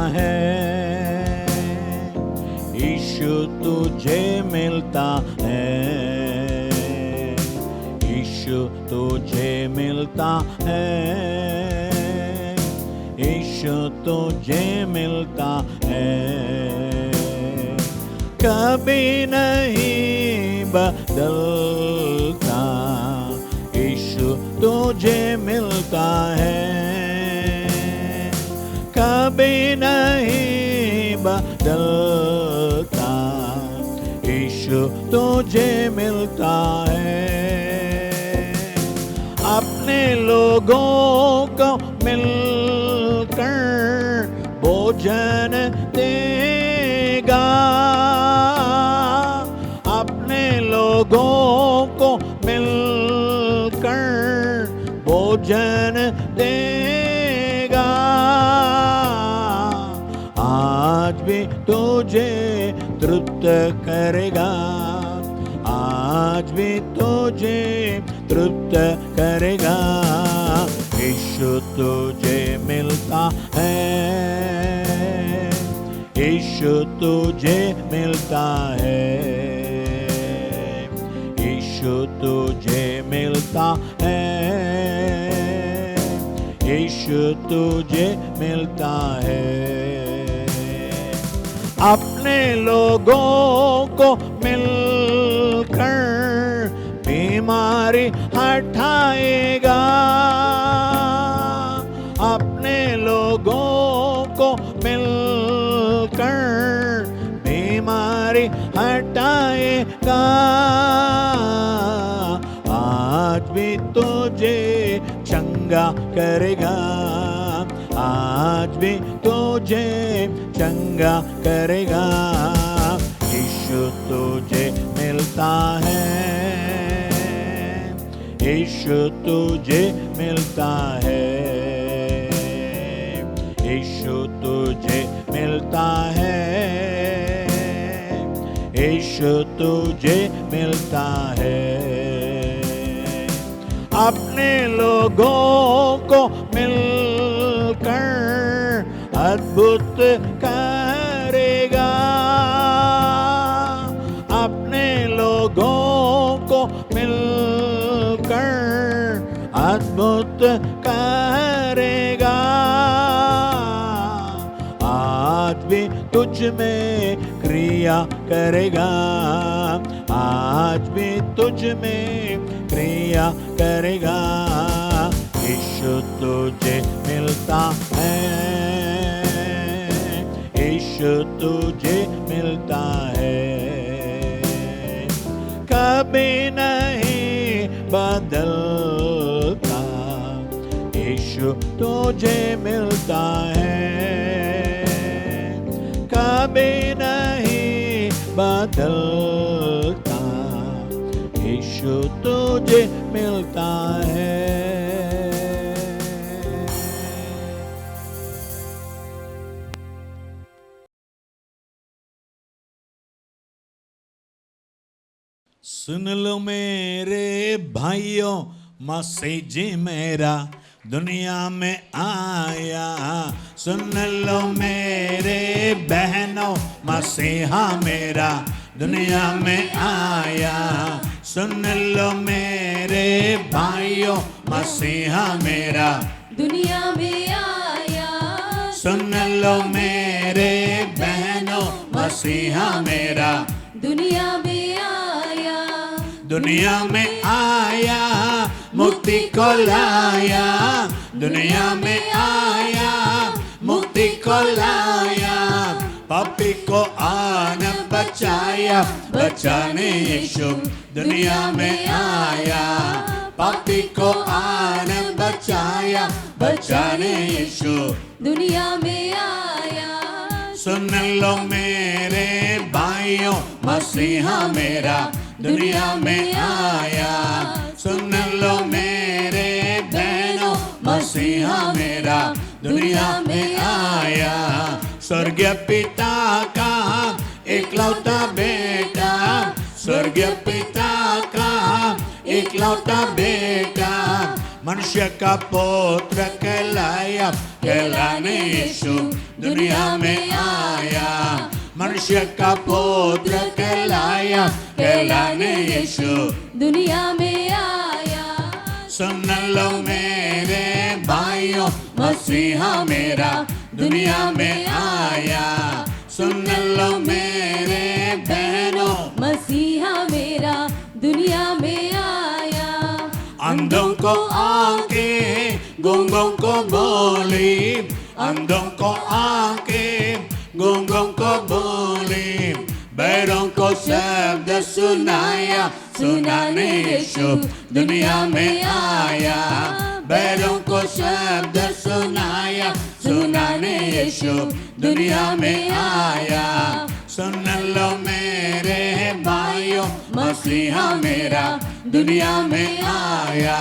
है, यीशु तुझे मिलता है, यीशु तुझे मिलता है, यीशु तुझे मिलता है। कभी नहीं बदलता, यीशु तुझे मिलता है, कभी नहीं बदलता, यीशु तुझे मिलता है। अपने लोगों को मिलकर भोजन देगा, अपने लोगों को मिलकर भोजन देगा। आज भी तुझे तृप्त करेगा, आज भी तुझे तृप्त करेगा। यीशु तुझे मिलता है, यीशु तुझे मिलता है, यीशु तुझे मिलता है, यीशु तुझे मिलता है। अपने लोगों को मिलकर बीमारी हटाएगा, अपने लोगों को मिलकर बीमारी हटाएगा। आज भी तुझे चंगा करेगा, आज भी तुझे चंगा करेगा। यीशु तुझे मिलता है, यीशु तुझे मिलता है, यीशु तुझे मिलता है, यीशु तुझे मिलता है। अपने लोगों को मिलकर अद्भुत करेगा, अपने लोगों को मिलकर अद्भुत करेगा। आज भी तुझ में क्रिया करेगा, आज भी तुझ में क्रिया करेगा। यीशु तुझे मिलता है, यीशु तुझे मिलता है, कभी नहीं बदलता। यीशु तुझे मिलता है, कभी नहीं बदलता। यीशु तुझे मिलता है। सुन लो मेरे भाइयों, मसीह जी मेरा दुनिया में आया। सुन लो मेरे बहनों, मसीहा मेरा दुनिया में आया। सुन लो मेरे भाइयों, मसीहा मेरा दुनिया में आया। सुन लो मेरे बहनों, मसीहा मेरा दुनिया में आया। दुनिया में आया, मुक्ति को लाया। दुनिया में आया, मुक्ति को लाया। पापी को आन बचाया, बचाने यीशु दुनिया में आया। पापी को आन बचाया, बचाने यीशु दुनिया में आया। सुन लो मेरे भाइयों, मसीहा मेरा दुनिया में आया। सुन लो मेरे बहनों, मसीहा मेरा दुनिया में आया। स्वर्गीय पिता का इकलौता बेटा, स्वर्गीय पिता का इकलौता बेटा, मनुष्य का पुत्र कहलाया, कहलाने यीशु दुनिया में आया, मनुष्य का पुत्र कहलाया, कहलाने यीशु दुनिया में आया। सुन लो मेरे भाइयों, मसीहा मेरा दुनिया में आया। सुन लो मेरे बहनों, मसीहा मेरा दुनिया में आया। अंधों को आंखें, गूंगों को बोली, अंधों को आंखें, गूंगों को बोली, बैरों को शब्द सुनाया, सुनाने यीशु दुनिया में आया। बैरों को शब्द सुनाया, सुनाने यीशु दुनिया में आया। सुन लो मेरे भाइयों, मसीहा मेरा दुनिया में आया।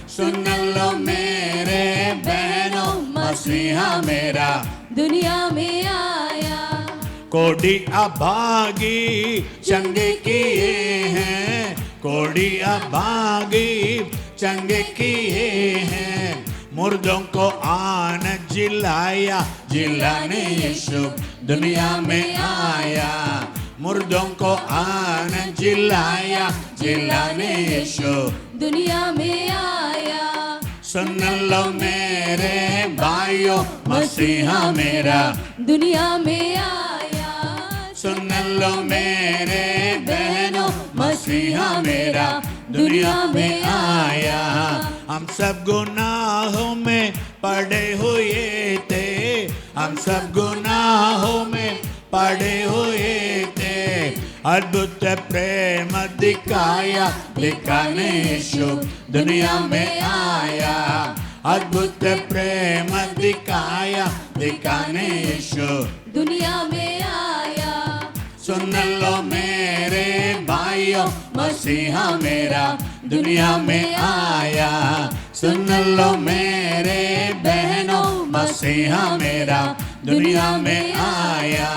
सुन लो मेरे बहनों, मसीहा मेरा दुनिया में आया। कोड़ी अभागी चंगे किए हैं, कोड़ी अभागी चंगे किए हैं, मुर्दों को आन जिलाया, जिलाने यीशु दुनिया में आया। मुर्दों को आन जिलाया, जिलाने यीशु दुनिया में आया। सुन लो मेरे भाइयों, मसीहा मेरा दुनिया में आया। सुन लो मेरे बहनों, मसीहा मेरा दुनिया में आया। हम सब गुनाहों में पड़े हुए थे, हम सब गुनाहों में पड़े हुए थे, अद्भुत प्रेम दिखाया, दिखाने यीशु दुनिया में आया। अद्भुत प्रेम दिखाया, दिखाने यीशु दुनिया में आया। सुन लो मेरे भाइयों, मसीहा मेरा दुनिया में आया। सुन लो मेरे बहनों, मसीहा मेरा दुनिया में आया।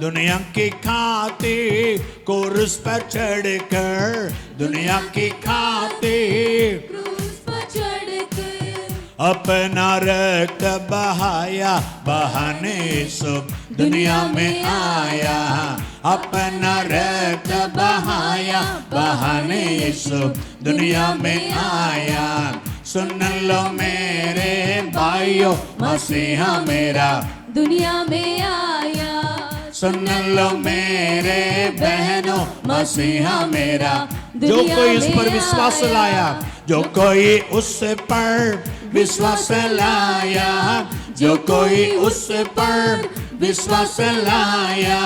दुनिया की खातिर क्रूस पर चढ़कर, दुनिया की खातिर क्रूस पर चढ़कर अपना रक्त बहाया, बहाने यीशु दुनिया में आया। अपना रक्त बहाया, बहाने यीशु दुनिया में आया। सुन लो मेरे भाइयों, मसीहा मेरा दुनिया में आया। सुन लो मेरे बहनों, मसीहा मेरा जो दुनिया कोई इस में पर विश्वास आया। लाया, जो कोई उस पर विश्वास लाया, जो कोई उस पर विश्वास लाया,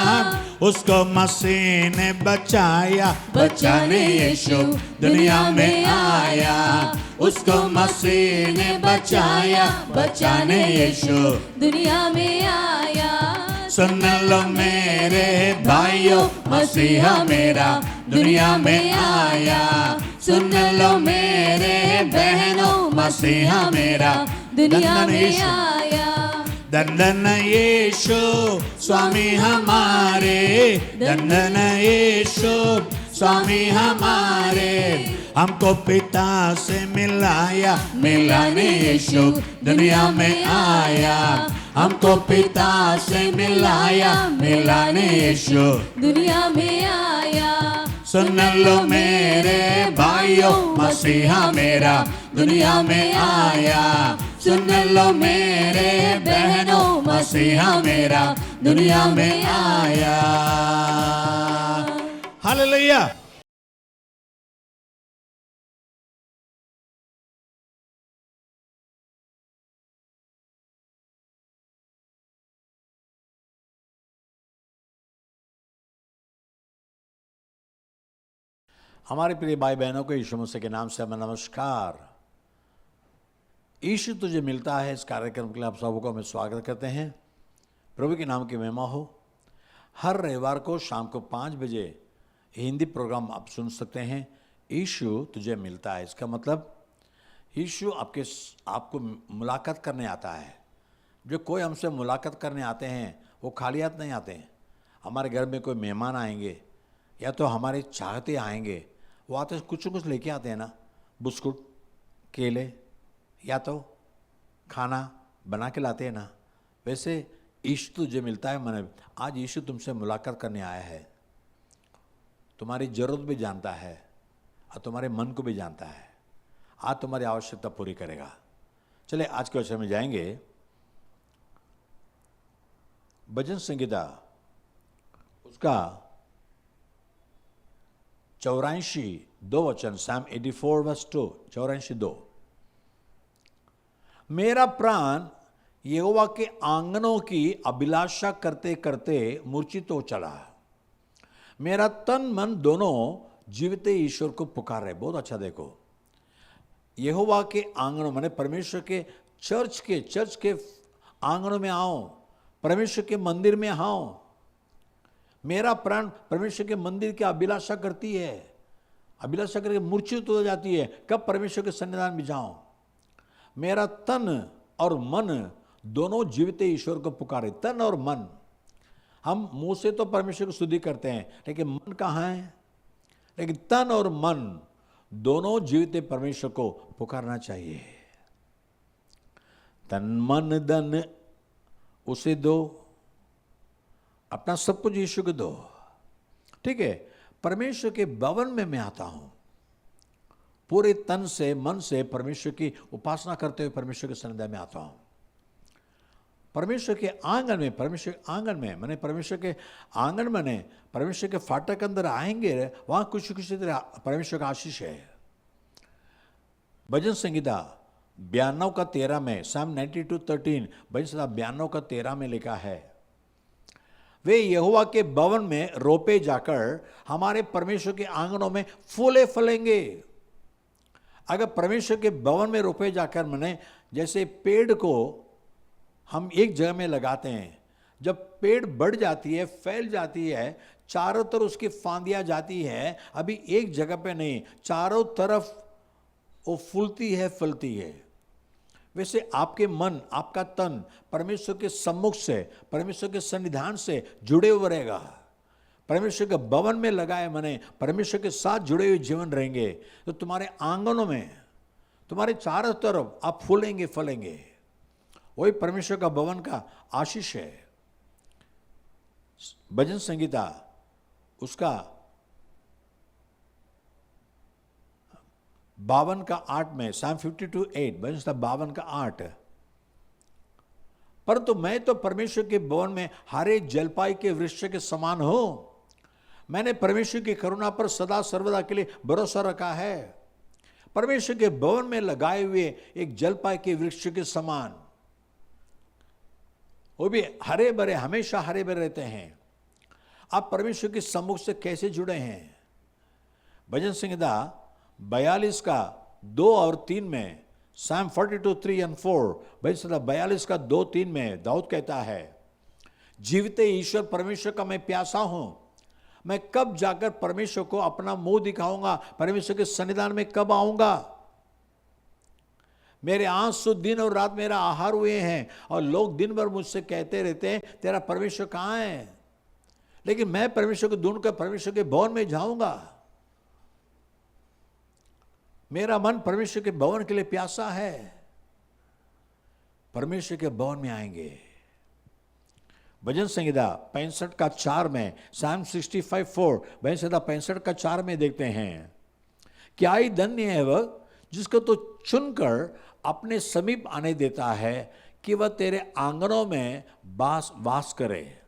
उसको मसीह ने बचाया, बचाने यीशु दुनिया में आया। उसको मसीह ने बचाया, बचाने यीशु दुनिया में आया। सुन लो मेरे भाइयों, मसीहा मेरा दुनिया में आया। सुन लो मेरे बहनों, मसीहा मेरा दुनिया धन्य में यीशु, आया। धन्य यीशु स्वामी हमारे, धन्य यीशु स्वामी हमारे। हमको पिता से मिलाया, मिलाने यीशु दुनिया में आया। हमको पिता से मिलाया, मिलाने यीशु दुनिया में आया। सुन लो मेरे भाइयों, मसीहा मेरा दुनिया में आया। सुन लो मेरे बहनों, मसीहा मेरा दुनिया में आया। हालेलुया। हमारे प्रिय भाई बहनों को यीशु मसीह के नाम से मैं नमस्कार। यीशु तुझे मिलता है इस कार्यक्रम के लिए आप सबको हमें स्वागत करते हैं। प्रभु के नाम की महिमा हो। हर रविवार को शाम को 5 बजे हिंदी प्रोग्राम आप सुन सकते हैं, यीशु तुझे मिलता है। इसका मतलब यीशु आपको मुलाकात करने आता है। जो कोई हमसे मुलाकात करने आते हैं वो खाली हाथ नहीं आते हैं। हमारे घर में कोई मेहमान आएंगे या तो हमारे चाहते आएंगे, वो आते कुछ लेके आते हैं ना, बिस्कुट, केले या तो खाना बना के लाते हैं ना। वैसे यीशु तुझे मिलता है। मैंने आज यीशु तुमसे मुलाकात करने आया है, तुम्हारी जरूरत भी जानता है और तुम्हारे मन को भी जानता है। आज तुम्हारी आवश्यकता पूरी करेगा। चले आज के वचन में जाएंगे। भजन संगीता उसका 84 वचन, Psalm 84 verse 2, 84:2। मेरा प्राण यहोवा के आंगनों की अभिलाषा करते करते मूर्छित हो चला। मेरा तन मन दोनों जीवित ईश्वर को पुकार रहे। बहुत अच्छा देखो, यहोवा के आंगनों माने परमेश्वर के चर्च के आंगनों में आओ, परमेश्वर के मंदिर में आओ। मेरा प्राण परमेश्वर के मंदिर की अभिलाषा करती है, अभिलाषा करके मूर्छित हो जाती है, कब परमेश्वर के सन्निधान में जाऊं। मेरा तन और मन दोनों जीवित ईश्वर को पुकारे। तन और मन, हम मुंह से तो परमेश्वर की स्तुति करते हैं, लेकिन मन कहाँ है? लेकिन तन और मन दोनों जीवित परमेश्वर को पुकारना चाहिए। तन मन धन उसे दो, अपना सब कुछ यीशु को दो। ठीक है, परमेश्वर के भवन में मैं आता हूं, पूरे तन से मन से परमेश्वर की उपासना करते हुए परमेश्वर के सन्निधान में आता हूं। परमेश्वर के आंगन में, परमेश्वर के आंगन में मैंने परमेश्वर के आंगन में परमेश्वर के फाटक के अंदर आएंगे, वहां कुछ तरह परमेश्वर का आशीष है। भजन संगीता 92:13 में, Psalm 92:13, भजन संगीता 92:13 में लिखा है, वे यहोवा के भवन में रोपे जाकर हमारे परमेश्वर के आंगनों में फूले फलेंगे। अगर परमेश्वर के भवन में रोपे जाकर, मैंने जैसे पेड़ को हम एक जगह में लगाते हैं, जब पेड़ बढ़ जाती है, फैल जाती है, चारों तरफ उसकी फांदियां जाती है, अभी एक जगह पे नहीं, चारों तरफ वो फूलती है, फलती है। वैसे आपके मन, आपका तन परमेश्वर के सम्मुख से, परमेश्वर के सन्निधान से जुड़े हुए रहेगा। परमेश्वर के भवन में लगाए मने परमेश्वर के साथ जुड़े हुए जीवन रहेंगे, तो तुम्हारे आंगनों में, तुम्हारे चारों तरफ आप फूलेंगे, फलेंगे। वही परमेश्वर का भवन का आशीष है। भजन संगीता उसका 52:8 में, Psalm 52:8, भजन संगीता 52:8, परंतु मैं तो परमेश्वर के भवन में हरे जलपाई के वृक्ष के समान हूं। मैंने परमेश्वर की करुणा पर सदा सर्वदा के लिए भरोसा रखा है। परमेश्वर के भवन में लगाए हुए एक जलपाई के वृक्ष के समान, वो भी हरे भरे, हमेशा हरे भरे रहते हैं। आप परमेश्वर के सम्मुख से कैसे जुड़े हैं? भजन संगीता 42:2 और 3 में, Psalm 42:3-4, भजन संगीता 42:2-3 में दाऊद कहता है, जीवित ईश्वर परमेश्वर का मैं प्यासा हूं। मैं कब जाकर परमेश्वर को अपना मुंह दिखाऊंगा? परमेश्वर के सन्निधान में कब आऊंगा? मेरे आंसू दिन और रात मेरा आहार हुए हैं, और लोग दिन भर मुझसे कहते रहते हैं, तेरा परमेश्वर कहाँ है? लेकिन मैं परमेश्वर को ढूंढकर परमेश्वर के भवन में जाऊंगा। मेरा मन परमेश्वर के भवन के लिए प्यासा है। परमेश्वर के भवन में आएंगे। भजन संगीता 65:4 में, Psalm 65:4, भजन संगीता 65:4 में देखते हैं, क्या ही धन्य है वह जिसको तो चुनकर अपने समीप आने देता है, कि वह तेरे आंगनों में वास करे।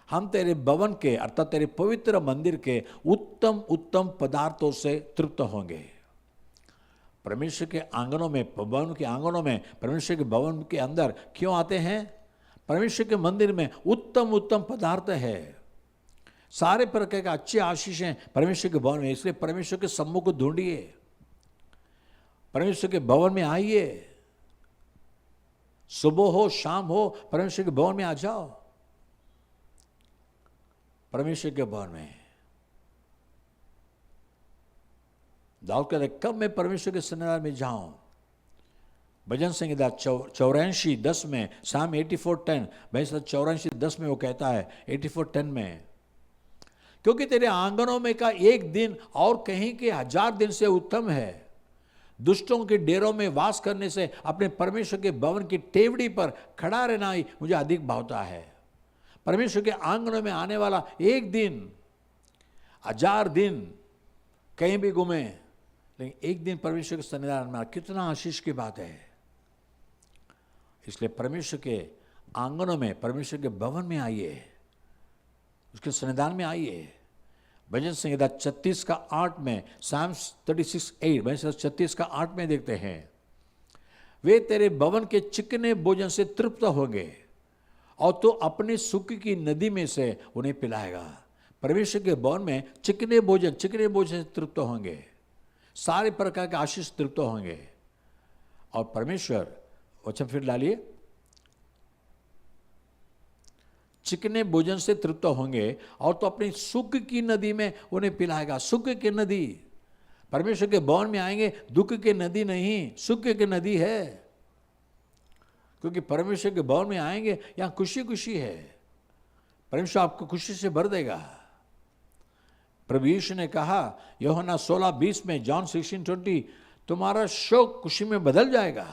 हम तेरे भवन के अर्थात तेरे पवित्र मंदिर के उत्तम उत्तम पदार्थों से तृप्त होंगे। परमेश्वर के आंगनों में, भवन के आंगनों में, परमेश्वर के भवन के अंदर क्यों आते हैं? परमेश्वर के मंदिर में उत्तम उत्तम पदार्थ है, सारे प्रकार के अच्छे आशीष हैं परमेश्वर के भवन में। इसलिए परमेश्वर के सम्मुख को ढूंढिए, परमेश्वर के भवन में आइए। सुबह हो शाम हो, परमेश्वर के भवन में आ जाओ। परमेश्वर के भवन में दाऊद कहते, कब मैं परमेश्वर के सन्निधान में जाऊं? भजन संगीता 84:10 में, Psalm 84:10, भजन 84:10 में वो कहता है, 84:10 में, क्योंकि तेरे आंगनों में का एक दिन और कहीं के 1000 दिन से उत्तम है। दुष्टों के डेरों में वास करने से अपने परमेश्वर के भवन की टेवड़ी पर खड़ा रहना ही मुझे अधिक भावता है। परमेश्वर के आंगनों में आने वाला एक दिन, 1000 दिन कहीं भी घूमे, लेकिन एक दिन परमेश्वर के सन्निधान में, कितना आशीष की बात है। इसलिए परमेश्वर के आंगनों में, परमेश्वर के भवन में आइए, उसके सन्निधान में आइए। भजन संहिता 36:8 में, साम्स 36:8, भजन संहिता 36:8 में देखते हैं, वे तेरे भवन के चिकने भोजन से तृप्त होंगे और तो अपने सुख की नदी में से उन्हें पिलाएगा। परमेश्वर के भवन में चिकने भोजन से तृप्त होंगे, सारे प्रकार के आशीष तृप्त होंगे। और परमेश्वर, वचन फिर डालिए, चिकने भोजन से तृप्त होंगे और तो अपनी सुख की नदी में उन्हें पिलाएगा। सुख की नदी, परमेश्वर के भवन में आएंगे, दुख की नदी नहीं, सुख की नदी है। क्योंकि परमेश्वर के भवन में आएंगे, यहां खुशी खुशी है, परमेश्वर आपको खुशी से भर देगा। प्रभु यीशु ने कहा यूहन्ना 16:20 में, जॉन 16:20, तुम्हारा शोक खुशी में बदल जाएगा,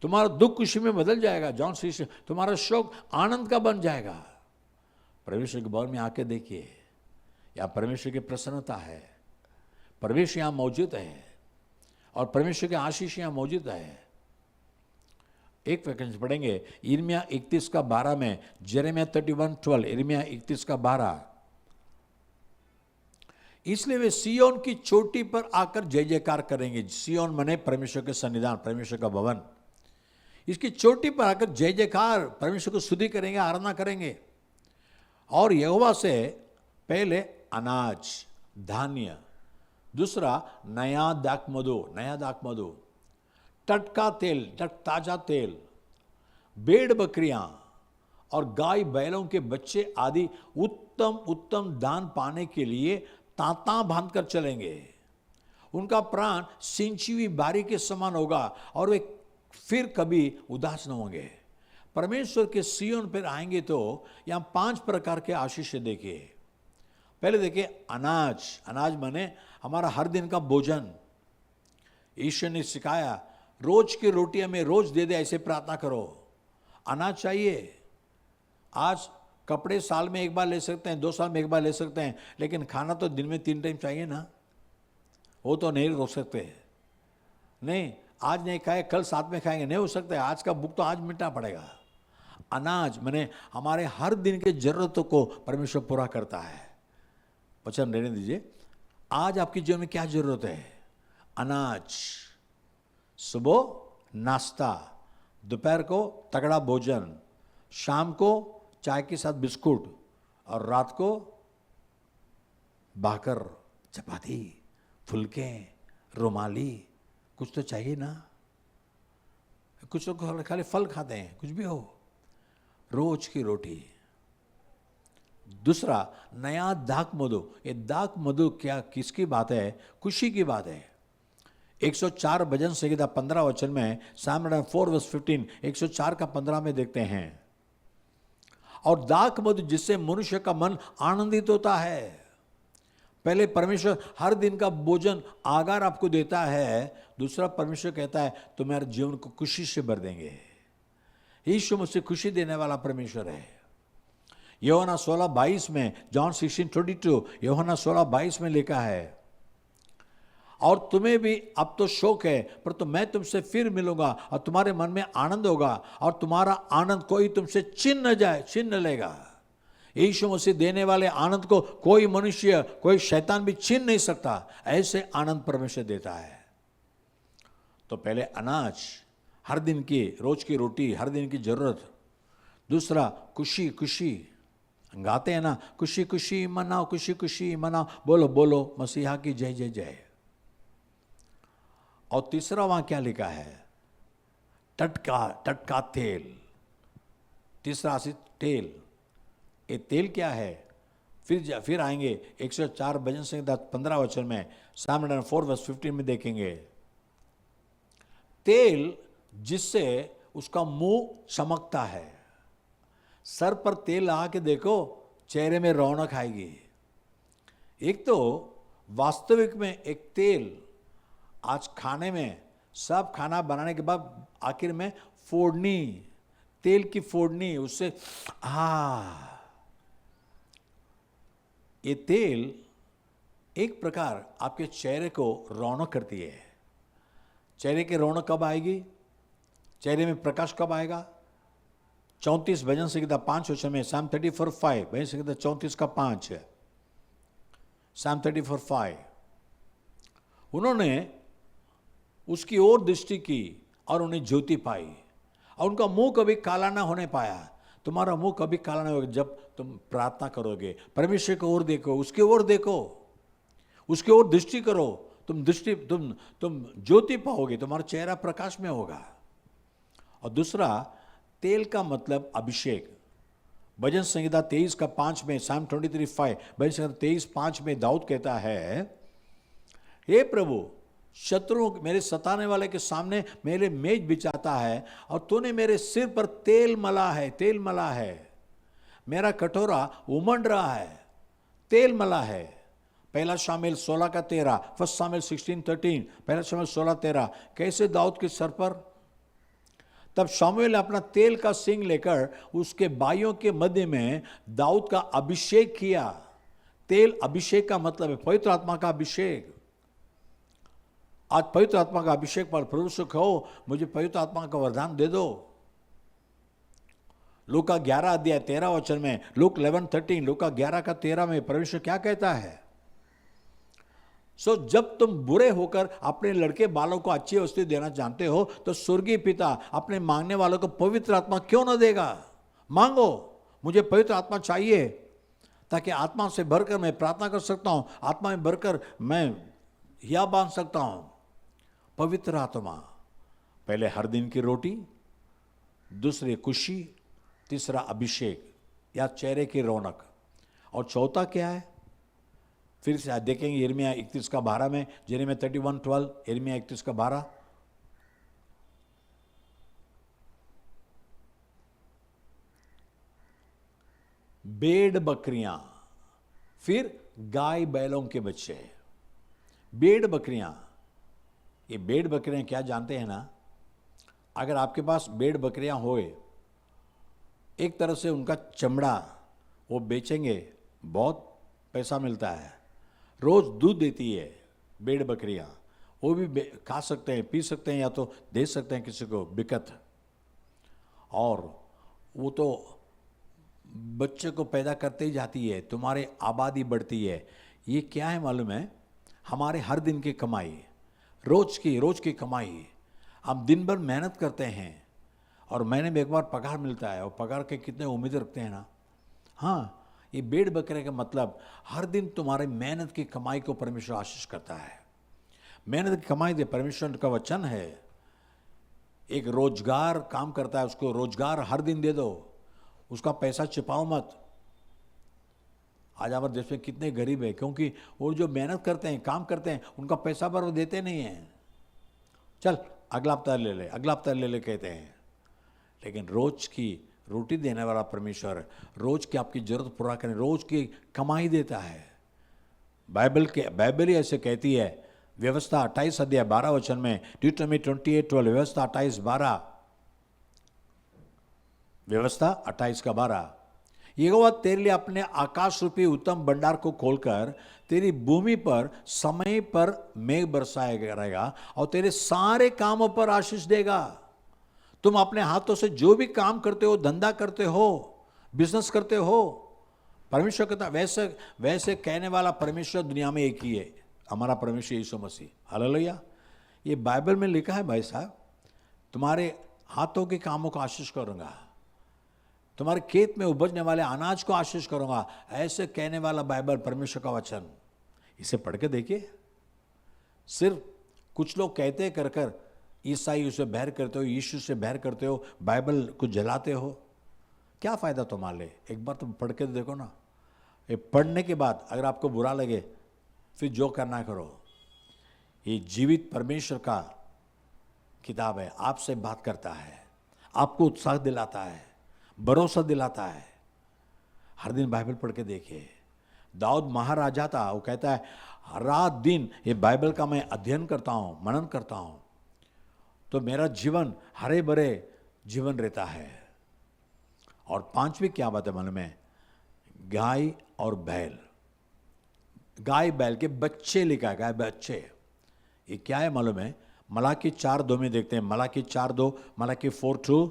तुम्हारा दुख खुशी में बदल जाएगा। जॉन 16, तुम्हारा शोक आनंद का बन जाएगा। परमेश्वर के भवन में आके देखिए, यहाँ परमेश्वर की प्रसन्नता है, परमेश्वर यहाँ मौजूद है और परमेश्वर के आशीष यहाँ मौजूद है। एक वैकेंस पढ़ेंगे यिर्मयाह 31:12 में, जेरेमिया 31:12, यिर्मयाह 31:12। इसलिए वे सियोन की चोटी पर आकर जय जयकार करेंगे। सियोन मने परमेश्वर के सन्निधान, परमेश्वर का भवन। इसकी चोटी पर आकर जय जयकार, परमेश्वर को स्तुति करेंगे, आराधना करेंगे। और यहोवा से पहले अनाज, धान्य, दूसरा नया दाखमधु, टटका तेल, ताजा तेल, भेड़ बकरियां और गाय बैलों के बच्चे आदि उत्तम दान पाने के लिए तांता बांधकर चलेंगे। उनका प्राण सिंची हुई बारी के समान होगा और वे फिर कभी उदास न होंगे। परमेश्वर के सियोन पर आएंगे तो यहां 5 प्रकार के आशीष देखिए। पहले देखिए अनाज माने हमारा हर दिन का भोजन। ईश्वर ने सिखाया, रोज की रोटी हमें रोज दे दे, ऐसे प्रार्थना करो। अनाज चाहिए। आज कपड़े साल में एक बार ले सकते हैं, 2 साल में एक बार ले सकते हैं, लेकिन खाना तो दिन में 3 टाइम चाहिए ना। वो तो नहीं रोक सकते। नहीं, आज नहीं खाए कल साथ में खाएंगे, नहीं हो सकता है। आज का भूख तो आज मिटना पड़ेगा। अनाज माने हमारे हर दिन के जरूरतों को परमेश्वर पूरा करता है। वचन रहने दीजिए। आज आपके जीवन में क्या जरूरत है? अनाज। सुबह नाश्ता, दोपहर को तगड़ा भोजन, शाम को चाय के साथ बिस्कुट और रात को भाकर, चपाती, फुलके, रुमाली, कुछ तो चाहिए ना। कुछ लोग खाली फल खाते हैं, कुछ भी हो, रोज की रोटी। दूसरा नया दाखमधु। ये दाखमधु क्या, किसकी बात है? खुशी की बात है। 104 भजन संहिता 15 वचन में, साम 4:15, 104:15 में देखते हैं। और दाखमधु जिससे मनुष्य का मन आनंदित होता है। पहले परमेश्वर हर दिन का भोजन आगार आपको देता है, दूसरा परमेश्वर कहता है तुम्हारे जीवन को खुशी से भर देंगे। यीशु मुझसे खुशी देने वाला परमेश्वर है। यूहन्ना 16:22 में, जॉन 16:22, यूहन्ना 16:22 में लिखा है, और तुम्हें भी अब तो शोक है, पर तो मैं तुमसे फिर मिलूंगा और तुम्हारे मन में आनंद होगा और तुम्हारा आनंद कोई तुमसे छीन न लेगा। यीशु मसीह देने वाले आनंद को कोई मनुष्य, कोई शैतान भी छीन नहीं सकता। ऐसे आनंद परमेश्वर देता है। तो पहले अनाज, हर दिन की रोज की रोटी, हर दिन की जरूरत। दूसरा खुशी, गाते हैं ना, खुशी खुशी मनाओ, खुशी खुशी मनाओ, बोलो बोलो मसीहा की जय जय जय। और तीसरा वहां क्या लिखा है? टटका तेल। तीसरा तेल। ये तेल क्या है? फिर आएंगे 104 भजन संहिता 15 वचन में, साम 4:15 में देखेंगे। तेल जिससे उसका मुंह चमकता है। सर पर तेल लगा के देखो, चेहरे में रौनक आएगी। एक तो वास्तविक में एक तेल, आज खाने में सब खाना बनाने के बाद आखिर में फोड़नी, तेल की फोड़नी, उससे ये तेल एक प्रकार आपके चेहरे को रौनक करती है। चेहरे की रौनक कब आएगी? चेहरे में प्रकाश कब आएगा? 34 भजन संहिता 5 वचन में, Psalm 34:5, भजन संहिता 34 का 5 है, Psalm 34:5। उन्होंने उसकी ओर दृष्टि की और उन्हें ज्योति पाई, और उनका मुंह कभी काला ना होने पाया। तुम्हारा मुंह कभी काला ना होगा जब तुम प्रार्थना करोगे। परमेश्वर की ओर देखो, उसकी ओर देखो, उसकी ओर दृष्टि करो, तुम ज्योति पाओगे, तुम्हारा चेहरा प्रकाश में होगा। और दूसरा, तेल का मतलब अभिषेक। भजन संहिता 23 का 5 में, Psalm 23:5, भजन संहिता 23:5 में दाऊद कहता है, हे प्रभु, शत्रु मेरे सताने वाले के सामने मेरे मेज बिछाता है, और तूने मेरे सिर पर तेल मला है। मेरा कटोरा उमड़ रहा है, तेल मला है। पहला शामिल 16 का 13, फर्स्ट शामिल 16:13, पहला शामिल 16:13। कैसे दाऊद के सर पर? तब शामुएल ने अपना तेल का सिंग लेकर उसके भाइयों के मध्य में दाऊद का अभिषेक किया। तेल अभिषेक का मतलब है पवित्र आत्मा का अभिषेक। आज पवित्र आत्मा का अभिषेक पर प्रभु से कहो, मुझे पवित्र आत्मा का वरदान दे दो। लूका 11 अध्याय 13 वचन में, लूक 11:13, लूका 11 का 13 में परमेश्वर क्या कहता है? जब तुम बुरे होकर अपने लड़के बालों को अच्छी वस्तु देना जानते हो, तो स्वर्गीय पिता अपने मांगने वालों को पवित्र आत्मा क्यों न देगा? मांगो, मुझे पवित्र आत्मा चाहिए, ताकि आत्मा से भरकर मैं प्रार्थना कर सकता हूं, आत्मा में भरकर मैं हिया बांध सकता हूं। पवित्र आत्मा, पहले हर दिन की रोटी, दूसरे खुशी, तीसरा अभिषेक या चेहरे की रौनक, और चौथा क्या है? फिर से देखेंगे यिर्मयाह 31 का 12 में, यिर्मयाह 31:12, यिर्मयाह 31 का 12। भेड़ बकरियां, फिर गाय बैलों के बच्चे। भेड़ बकरियां, ये भेड़ बकरियां क्या जानते हैं ना? अगर आपके पास भेड़ बकरियां होए, एक तरह से उनका चमड़ा वो बेचेंगे, बहुत पैसा मिलता है। रोज दूध देती है भेड़ बकरियां, वो भी खा सकते हैं, पी सकते हैं, या तो दे सकते हैं किसी को बिकत। और वो तो बच्चे को पैदा करते ही जाती है, तुम्हारी आबादी बढ़ती है। ये क्या है मालूम है? हमारे हर दिन की कमाई, रोज की कमाई। हम दिन भर मेहनत करते हैं और महीने में एक बार पगार मिलता है, और पगार के कितने उम्मीद रखते हैं ना। हाँ, ये भेड़ बकरे का मतलब हर दिन तुम्हारे मेहनत की कमाई को परमेश्वर आशीष करता है। मेहनत की कमाई दे, परमेश्वर का वचन है। एक रोजगार काम करता है, उसको रोजगार हर दिन दे दो, उसका पैसा छिपाओ मत। आज हमारे देश में कितने गरीब है, क्योंकि वो जो मेहनत करते हैं, काम करते हैं, उनका पैसा पर वो देते नहीं हैं। चल अगला हफ्ता ले ले, अगला हफ्ता ले ले कहते हैं। लेकिन रोज की रोटी देने वाला परमेश्वर रोज की आपकी जरूरत पूरा करने, रोज की कमाई देता है। बाइबल ही ऐसे कहती है। व्यवस्था 28 अध्याय 12 वचन में, ड्यूटोनॉमी 28:12, व्यवस्था 28:12, व्यवस्था 28 का 12। यहोवा तेरे लिए अपने आकाश रूपी उत्तम भंडार को खोलकर तेरी भूमि पर समय पर मेघ बरसाया करेगा, और तेरे सारे कामों पर आशीष देगा। तुम अपने हाथों से जो भी काम करते हो, धंधा करते हो, बिजनेस करते हो, परमेश्वर कहता वैसे कहने वाला परमेश्वर दुनिया में एक ही है, हमारा परमेश्वर यीशु मसीह। हालेलुया। ये बाइबल में लिखा है भाई साहब, तुम्हारे हाथों के कामों को आशीष करूंगा, तुम्हारे खेत में उपजने वाले अनाज को आशीष करूंगा, ऐसे कहने वाला बाइबल परमेश्वर का वचन। इसे पढ़ के देखिए। सिर्फ कुछ लोग कहते कर कर ईसाई से बैर करते हो, यीशु से बैर करते हो, बाइबल को जलाते हो, क्या फ़ायदा तुम्हारे? एक बार तुम पढ़ के देखो ना। ये पढ़ने के बाद अगर आपको बुरा लगे, फिर जो करना करो। ये जीवित परमेश्वर का किताब है, आपसे बात करता है, आपको उत्साह दिलाता है, भरोसा दिलाता है। हर दिन बाइबल पढ़ के देखिए। दाऊद महाराजा था, वो कहता है रात दिन ये बाइबल का मैं अध्ययन करता हूँ, मनन करता हूँ, तो मेरा जीवन हरे भरे जीवन रहता है। और पांचवी क्या बात है मालूम है? गाय और बैल, गाय बैल के बच्चे लिखा है, गाय बच्चे। ये क्या है मालूम है? मलाकी 4:2 में देखते हैं, मलाकी 4:2, मलाकी 4:2।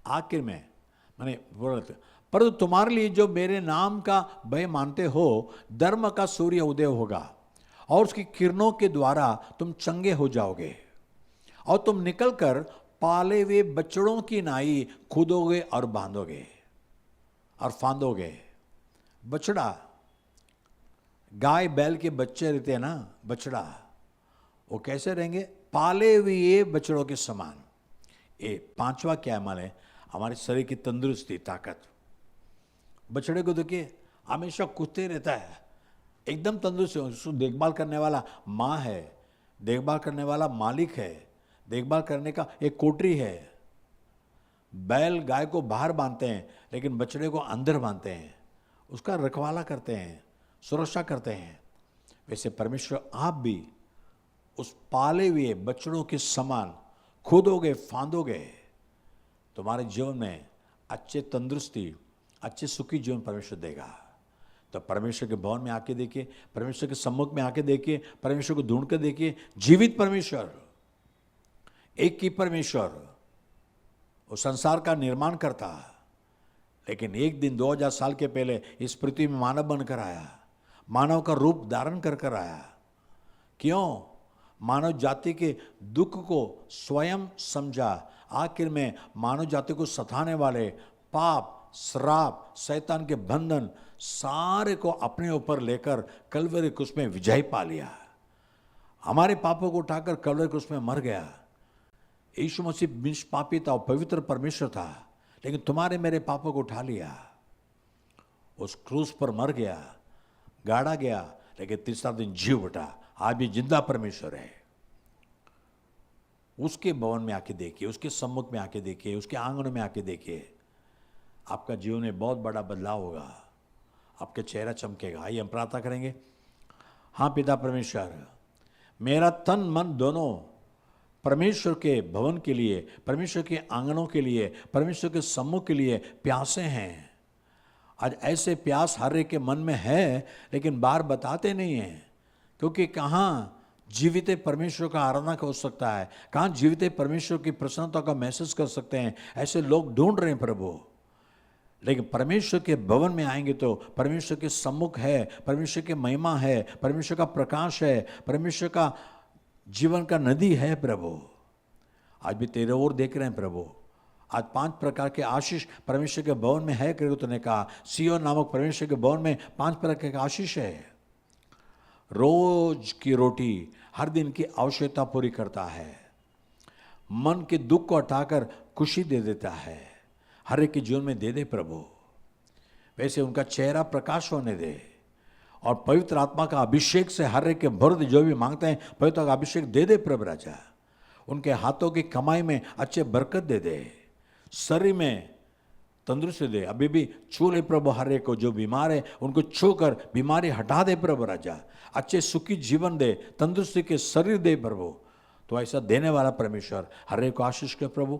आखिर में मैंने परंतु तुम्हारे लिए जो मेरे नाम का भय मानते हो, धर्म का सूर्य उदय होगा और उसकी किरणों के द्वारा तुम चंगे हो जाओगे, और तुम निकलकर पाले हुए बछड़ों की नाई कूदोगे और बांधोगे और फांदोगे। बछड़ा, गाय बैल के बच्चे रहते हैं ना, बछड़ा, वो कैसे रहेंगे? पाले हुए बछड़ों के समान। ये पांचवा क्या माने? हमारे शरीर की तंदुरुस्ती, ताकत। बछड़े को देखिए, हमेशा कूदते रहता है, एकदम तंदुरुस्त है। उसको देखभाल करने वाला माँ है, देखभाल करने वाला मालिक है, देखभाल करने का एक कोठरी है। बैल गाय को बाहर बांधते हैं, लेकिन बछड़े को अंदर बांधते हैं, उसका रखवाला करते हैं, सुरक्षा करते हैं। वैसे परमेश्वर आप भी उस पाले हुए बछड़ों के समान कूदोगे, फांदोगे, तुम्हारे जीवन में अच्छे तंदुरुस्ती, अच्छे सुखी जीवन परमेश्वर देगा। तो परमेश्वर के भवन में आके देखिए, परमेश्वर के सम्मुख में आके देखिए, परमेश्वर को ढूंढ कर देखिए। जीवित परमेश्वर, एक ही परमेश्वर, वो संसार का निर्माण करता, लेकिन एक दिन 2000 साल के पहले इस पृथ्वी में मानव बनकर आया, मानव का रूप धारण कर कर आया। क्यों? मानव जाति के दुख को स्वयं समझा। आखिर में मानव जाति को सताने वाले पाप, श्राप, शैतान के बंधन सारे को अपने ऊपर लेकर कलवरी क्रूस में विजय पा लिया। हमारे पापों को उठाकर कलवरी क्रूस में मर गया। यीशु मसीह निष्पापी था, पवित्र परमेश्वर था, लेकिन तुम्हारे मेरे पापों को उठा लिया, उस क्रूस पर मर गया, गाड़ा गया, लेकिन तीसरा दिन जी उठा। आज भी जिंदा परमेश्वर है। उसके भवन में आके देखिए, उसके सम्मुख में आके देखिए, उसके आंगन में आके देखिए, आपका जीवन में बहुत बड़ा बदलाव होगा, आपका चेहरा चमकेगा। आइए हम प्रार्थना करेंगे। हाँ पिता परमेश्वर, मेरा तन मन दोनों परमेश्वर के भवन के लिए, परमेश्वर के आंगनों के लिए, परमेश्वर के सम्मुख के लिए प्यासे हैं। आज ऐसे प्यास हर एक के मन में है, लेकिन बाहर बताते नहीं हैं, क्योंकि कहाँ जीवित परमेश्वर का आराधना हो सकता है, कहाँ जीवित परमेश्वर की प्रसन्नता का मैसेज कर सकते हैं, ऐसे लोग ढूंढ रहे हैं प्रभु। लेकिन परमेश्वर के भवन में आएंगे तो परमेश्वर के सम्मुख है, परमेश्वर की महिमा है, परमेश्वर का प्रकाश है, परमेश्वर का जीवन का नदी है प्रभु। आज भी तेरे ओर देख रहे हैं प्रभु। आज 5 प्रकार के आशीष परमेश्वर के भवन में है करके तूने कहा। सिय्योन नामक परमेश्वर के भवन में 5 प्रकार के आशीष है। रोज की रोटी हर दिन की आवश्यकता पूरी करता है, मन के दुख को हटाकर खुशी दे देता है, हर एक के जीवन में दे दे प्रभु। वैसे उनका चेहरा प्रकाश होने दे, और पवित्र आत्मा का अभिषेक से हर एक के भर दे। जो भी मांगते हैं पवित्र का अभिषेक दे दे प्रभु राजा। उनके हाथों की कमाई में अच्छे बरकत दे दे, शरीर में तंदुरुस्ती दे। अभी भी छू ले प्रभु हर एक को, जो बीमार है उनको छू कर बीमारी हटा दे प्रभु राजा। अच्छे सुखी जीवन दे, तंदुरुस्ती के शरीर दे प्रभु। तो ऐसा देने वाला परमेश्वर हर एक को आशीष कर प्रभु।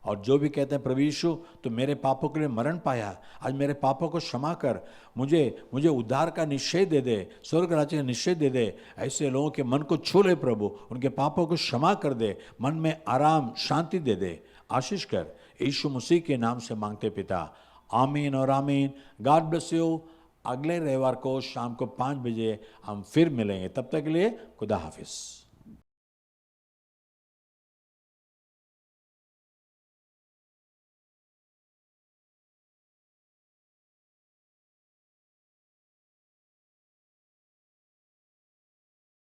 और जो भी कहते हैं प्रभु यीशु तो मेरे पापों के लिए मरण पाया, आज मेरे पापों को क्षमा कर, मुझे उद्धार का निश्चय दे दे, स्वर्ग राज्य का निश्चय दे दे। ऐसे लोगों के मन को छू ले प्रभु, उनके पापों को क्षमा कर दे, मन में आराम शांति दे दे, आशीष कर। यीशु मसीह के नाम से मांगते पिता, आमीन और आमीन। God bless you. अगले रविवार को शाम को 5 बजे हम फिर मिलेंगे। तब तक के लिए खुदा हाफिज।